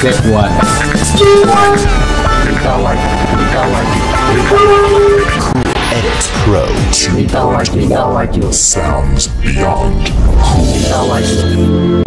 Take one. Edit Pro 2.0 sounds beyond cool.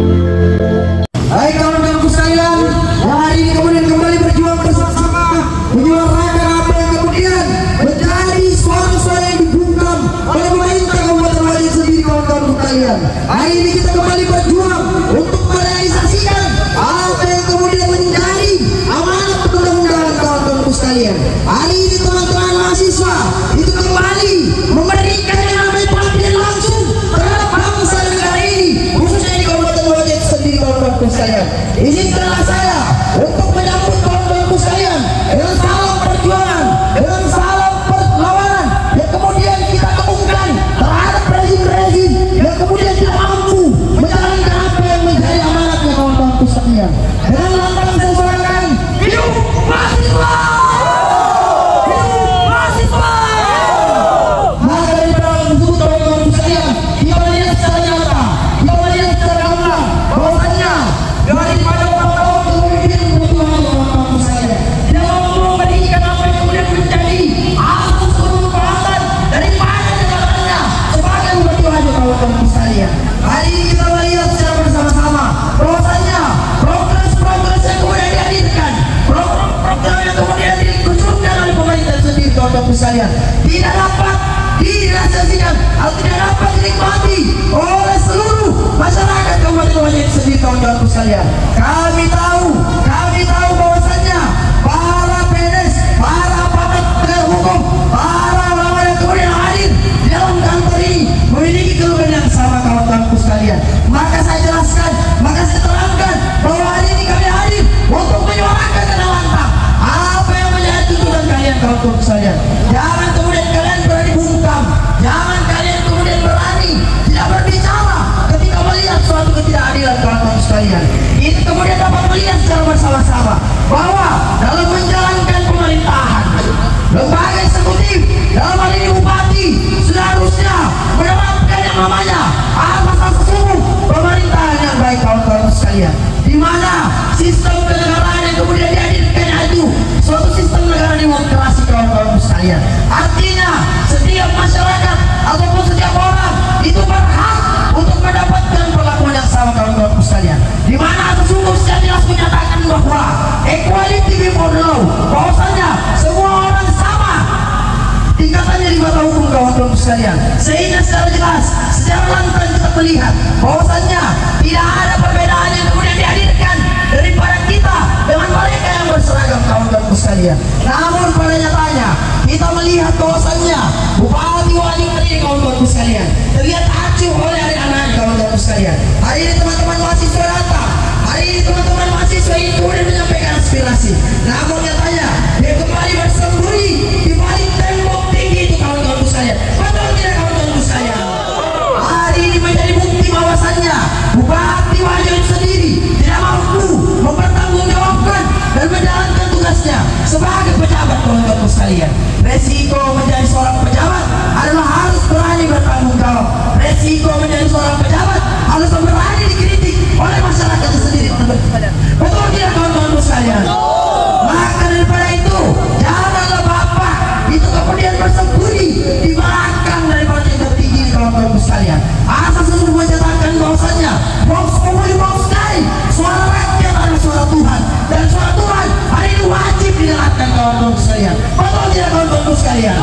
Hai kawan-kawanku sekalian, yang hari ini kemudian kembali berjuang bersama-sama menyuarakan apa yang kemudian menjadi suara-suara yang dibungkam oleh pemerintah Kabupaten Wajo sendiri kawan-kawanku sekalian. Hari ini kita kembali berjuang untuk merealisasikan apa yang kemudian menjadi amanat undang-undangan kawan-kawanku sekalian. Hari ini teman-teman mahasiswa itu kembali memberikan yang namanya pengabdian langsung terhadap bangsa dan negara ini, khususnya di Kabupaten Wajo sendiri kawan-kawanku sekalian. Izinkanlah saya untuk menyambut kawan-kawanku sekalian dengan salam perjuangan, dengan salam perlawanan yang kemudian kita kembangkan terhadap rezim-rezim yang kemudian tidak mampu menjalankan apa yang menjadi amanatnya kawan-kawanku sekalian. Dengan lantang saya suarakan, hidup mahasiswa! Hidup mahasiswa! Maka dari dalam tersebut kawan-kawanku sekalian, kita melihat secara nyata, kita melihat secara gamblang bahwasannya daripada orang-orang kemudian berjuang kawan-kawanku sekalian tidak mampu memberikan apa yang kemudian menjadi asas kebermanfaatan daripada jabatannya sebagai bupati Wajo kawan-kawanku sekalian. Hari ini kita melihat secara bersama-sama bahwasannya progres-progres yang kemudian dihadirkan, program-program yang kemudian dikucurkan oleh pemerintah sendiri kawan-kawanku sekalian tidak dapat dirahasiakan atau tidak dapat dinikmati oleh seluruh masyarakat Kabupaten Wajo sendiri kawan-kawanku sekalian. Kami tahu bahwasannya para PNS, para aparat penegak hukum, para orang yang kemudian hadir di dalam kantor ini memiliki keluhan yang sama kawan-kawanku sekalian. Maka saya jelaskan, maka saya terangkan bahwa hari ini kami hadir untuk menyuarakan dengan lantang apa yang menjadi tuntutan kalian kawan-kawanku sekalian. Jangan kemudian kalian berani bungkam, jangan kalian kemudian berani tidak berbicara ketika melihat suatu ketidakadilan kawan-kawan sekalian. Ini kemudian dapat melihat secara bersama-sama bahwa dalam menjalankan pemerintahan, lembaga eksekutif dalam hal ini bupati sudah harusnya menerapkan yang namanya asas-asas umum pemerintahan yang baik kawan-kawan sekalian, di mana sistem kenegaraan yang kemudian dihadirkan itu suatu sistem negara demokrasi kawan-kawan sekalian. Artinya setiap masyarakat ataupun setiap orang itu berhak untuk mendapatkan perlakuan yang sama kawan-kawan sekalian, di mana sesungguhnya secara jelas menyatakan bahwa equality before the law, bahwasanya semua orang sama tingkatannya di mata hukum kawan-kawan sekalian. Sehingga secara jelas, secara lantang kita melihat bahwasanya tidak ada perbedaan yang kemudian dihadirkan daripada kita dengan mereka yang berseragam kawan-kawan sekalian. Namun pada nyatanya kita melihat bahwasanya bupati wali kota kawan-kawan sekalian terlihat acuh oleh anak-anak kawan-kawan sekalian. Hari ini teman-teman mahasiswa datang, hari ini teman-teman mahasiswa ini kemudian menyampaikan aspirasi. Namun nyatanya dia kembali bersembunyi di balik tembok tinggi itu kawan-kawan sekalian. Betul tidak kawan-kawan sekalian? Hari ini menjadi bukti bahwasannya bupati Wajo sendiri tidak mampu mempertanggungjawabkan dan menjalankan tugasnya sebagai pejabat kawan-kawan sekalian. Resiko menjadi seorang pejabat adalah harus berani bertanggung jawab. Resiko menjadi seorang pejabat harus berani dikritik oleh masyarakat sendiri. Betul tidak kawan-kawan sekalian? Maka daripada itu janganlah bapak itu kemudian bersembunyi di belakang daripada yang tinggi kawan-kawan sekalian. Asas sesungguhnya menyatakan bahwasanya box umum box sekali, suara rakyat adalah suara Tuhan, dan suara Tuhan hari ini wajib didengarkan kawan-kawan sekalian. Betul tidak kawan-kawan sekalian?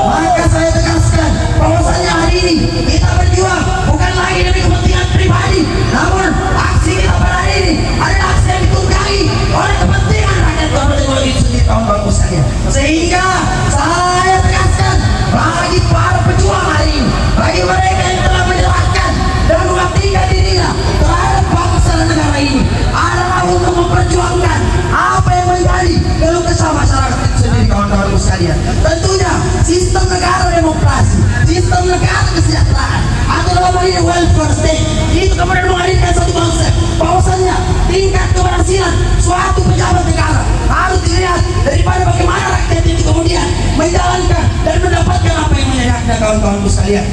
Maka saya tegaskan bahwasanya hari ini kita berjuang bukan lagi demi kepentingan pribadi, namun aksi kita pada hari ini adalah aksi yang ditunggangi oleh kepentingan rakyat Kabupaten Wajo sendiri kawan-kawan sekalian. Sehingga saya tegaskan bagi para pejuang hari ini, bagi mereka yang telah menyerahkan dan mengabdikan dirinya terhadap bangsa dan negara ini, adalah untuk memperjuangkan apa yang menjadi keluh kesah masyarakat itu sendiri kawan-kawan sekalian. Tentunya sistem negara demokrasi, sistem negara kesejahteraan, atau dalam hal ini welfare state, itu kemudian menghadirkan satu konsep bahwasannya tingkat keberhasilan suatu pejabat negara harus dilihat daripada bagaimana rakyat itu kemudian menjalankan dan mendapatkan apa yang menjadi haknya kawan-kawan sekalian.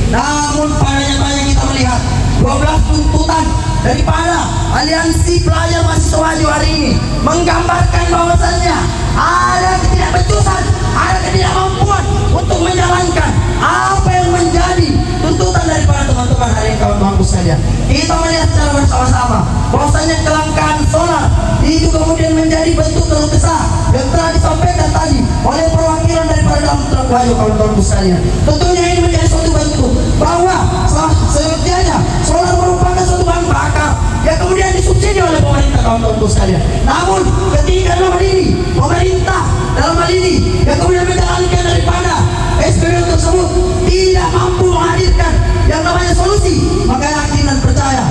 Namun pada nyatanya kita melihat 12 tuntutan daripada aliansi pelajar mahasiswa Wajo hari ini menggambarkan bahwasannya ada ketidakbecusan, ada ketidakmampuan untuk menjalankan apa yang menjadi tuntutan daripada teman-teman hari ini, kawan-kawanku sekalian. Kita melihat secara bersama-sama bahwasanya kelangkaan solar itu kemudian menjadi bentuk keluh kesah yang telah disampaikan tadi oleh perwakilan daripada dalam truk Wajo, kawan-kawanku sekalian. Tentunya ini menjadi suatu bentuk bahwa sejatinya solar merupakan suatu bahan bakar yang kemudian disubsidi oleh pemerintah, kawan-kawanku sekalian. Namun ketika dalam hal ini pemerintah dalam hal ini yang kemudian menjalankan daripada SPBU tersebut tidak mampu menghadirkan yang namanya solusi, maka yakin dan percaya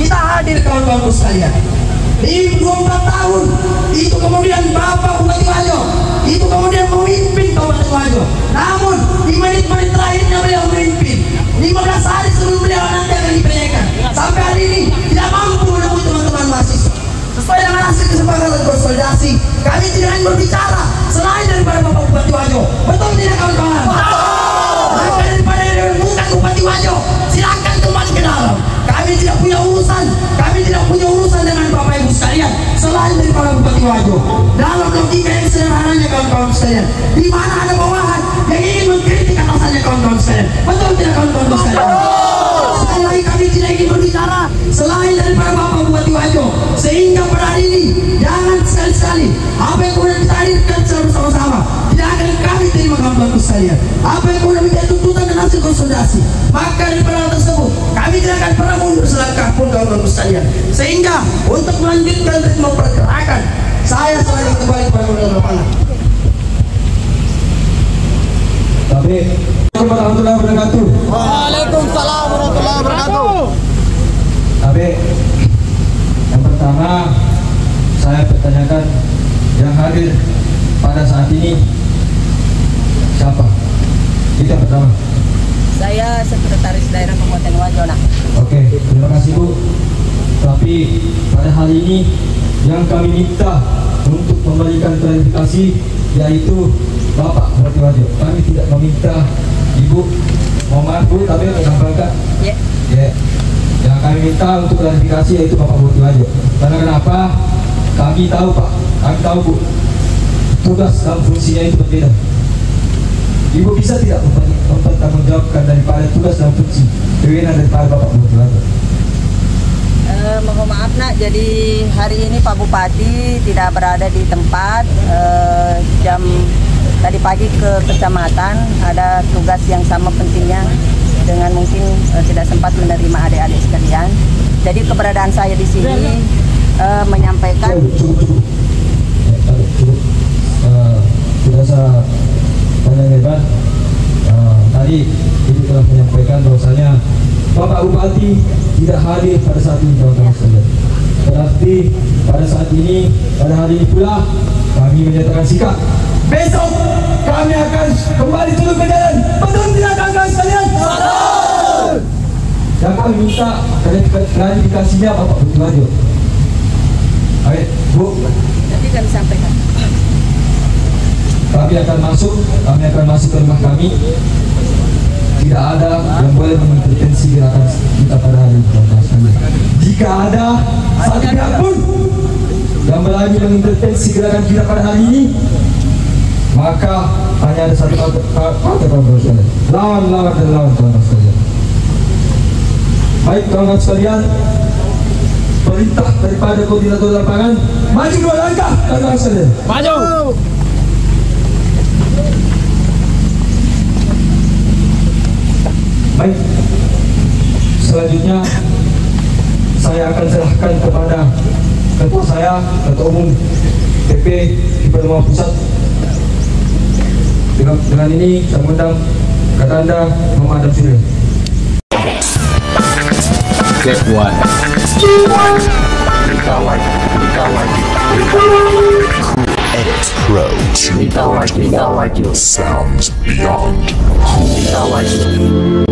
kita hadir, kawan-kawanku sekalian. Di 24 tahun itu kemudian Bapak Bupati Wajo itu kemudian memimpin Kabupaten Wajo. Namun di menit-menit terakhirnya beliau memimpin 15 hari sebelum beliau nanti akan dipenyekan. Sampai hari ini tidak mampu menemui teman-teman mahasiswa. Sesuai dengan hasil kesepakatan konsolidasi, kami tidak hanya berbicara selain daripada Bapak Bupati Wajo. Betul tidak, kawan-kawan? Maka daripada yang bukan Bupati Wajo, silakan kembali ke dalam. Kami tidak punya urusan dengan Bapak Ibu sekalian selain daripada Bupati Wajo. Dalam logika yang sederhananya, kawan-kawan sekalian, di mana ada bawahan yang ingin mengkritik atasannya, kawan-kawan sekalian. Betul tidak, kawan-kawan sekalian? Sekali lagi kami tidak ingin berbicara selain daripada Bapak Bupati Wajo, sehingga pada hari ini jangan sekali-sekali apa yang kemudian kita hadirkan secara bersama-sama tidak akan kami terima, kawan-kawan sekalian. Apa yang kemudian menjadi tuntutan dan hasil konsolidasi, maka daripada hal tersebut kami tidak akan pernah mundur selangkah pun, kawan-kawan sekalian. Sehingga untuk melanjutkan ritme pergerakan, saya selalu kembali kepada modal lapangan. Tapi warahmatullahi wabarakatuh. Waalaikumsalam warahmatullahi wabarakatuh. Tapi yang pertama saya pertanyakan, yang hadir pada saat ini siapa? Itu yang pertama. Saya Sekretaris Daerah Kabupaten Wajo. Oke, terima kasih Bu. Tapi pada hari ini yang kami minta untuk memberikan klarifikasi yaitu Bapak Bupati Wajo. Kami tidak meminta Ibu, mohon maaf Bu, tapi menyampaikan. Ya. Ya. Yang kami minta untuk klarifikasi yaitu Bapak Bupati Wajo. Karena kenapa? Kami tahu Pak, kami tahu Bu, tugas dan fungsinya itu berbeda. Ibu bisa tidak mempertanggungjawabkan daripada tugas dan fungsi kewenangan daripada Bapak Bupati Wajo? Mohon maaf Nak, jadi hari ini Pak Bupati tidak berada di tempat. Jam tadi pagi ke kecamatan, ada tugas yang sama pentingnya dengan mungkin tidak sempat menerima adik-adik sekalian. Jadi keberadaan saya di sini menyampaikan. Cukup. Tidak usah banyak lebar. Tadi Ibu telah menyampaikan bahwasanya Bapak Bupati tidak hadir pada saat ini, kawan-kawan sekalian. Berarti pada saat ini, pada hari ini pula kami menyatakan sikap. Besok kami akan kembali turun ke jalan. Betul tidak, kawan-kawan sekalian? Betul. Yang kami minta klarifikasinya Bapak Bupati Wajo. Baik, Bu. Nanti kami sampaikan. Kami akan masuk ke rumah kami. Tidak ada yang boleh mengintervensi gerakan kita pada hari ini. Jika ada satu pihak pun yang berani mengintervensi gerakan kita pada hari ini, maka hanya ada satu kata, kawan-kawan sekalian. Lawan dan lawan, kawan-kawan sekalian. Baik, kawan-kawan sekalian, perintah daripada koordinator lapangan, maju 2 langkah, kawan-kawan sekalian. Maju. Baik, selanjutnya saya akan serahkan kepada ketua saya, Ketua Umum TP Hipernama Pusat. Dengan ini saya mengundang Katanda Muhammad Adam Sudin. Step 1. Approach. Sounds beyond cool.